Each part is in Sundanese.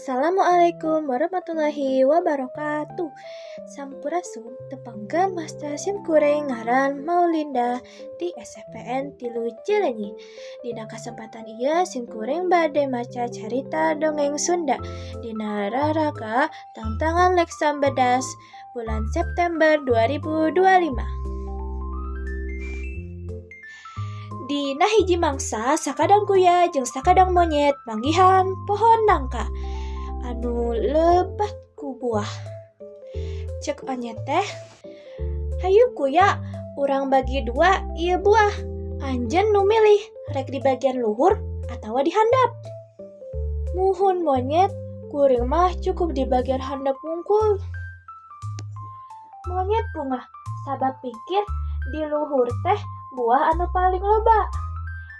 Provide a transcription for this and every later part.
Assalamualaikum warahmatullahi wabarakatuh. Sampurasun tepangkeun Mas Stasiun Kureng ngaran Maulinda di SFPN Tilu Cileunyi. Dina kasempatan ieu sim Kureng bade maca carita dongeng Sunda dina raraga Tangtangan Leksam Bedas bulan September 2025. Dina hiji mangsa sakadang kuya jeung sakadang monyet manggihan pohon nangka anu lebat ku buah. Cek onyet teh, hayu kuya urang bagi dua ieu buah. Anjeun nu milih rek di bagian luhur atawa di handap. Muhun monyet, kuring mah cukup di bagian handap wungkul. Monyet bungah sabab pikir di luhur teh buah anu paling loba.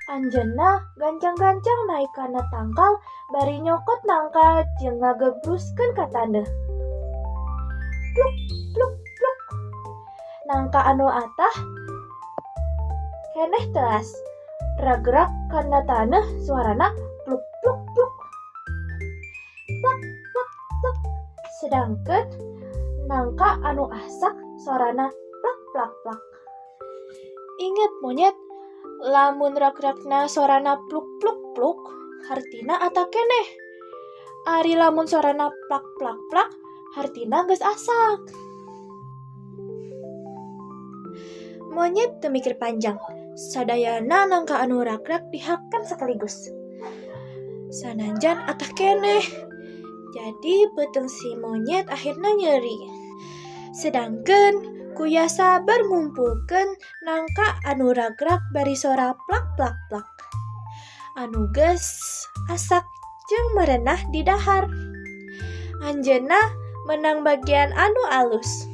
Anjeunna gancang-gancang naik kana tangkal bari nyokot nangka jeung ngagebruskeun ka taneuh. Pluk pluk pluk. Nangka anu atah keneh teas. Ragrak kana taneuh suarana pluk pluk pluk. Plak plak plak. Sedangkeun nangka anu asak suarana plak plak plak. Ingat monyet, lamun rak-rakna sorana pluk pluk pluk, hartina ata keneh. Ari lamun sorana plak plak plak, hartina geus asak. Monyet teu mikir panjang, sadayana nangka anu rak-rak dihakan sekaligus. Sananjan atah keneh. Jadi beuteung si monyet akhirna nyeri. Sedangkeun kuya sabar ngumpulkeun nangka anu ragrak bari sora plak plak plak. Anu geus asak jeung merenah di dahar. Anjeunna menang bagian anu alus.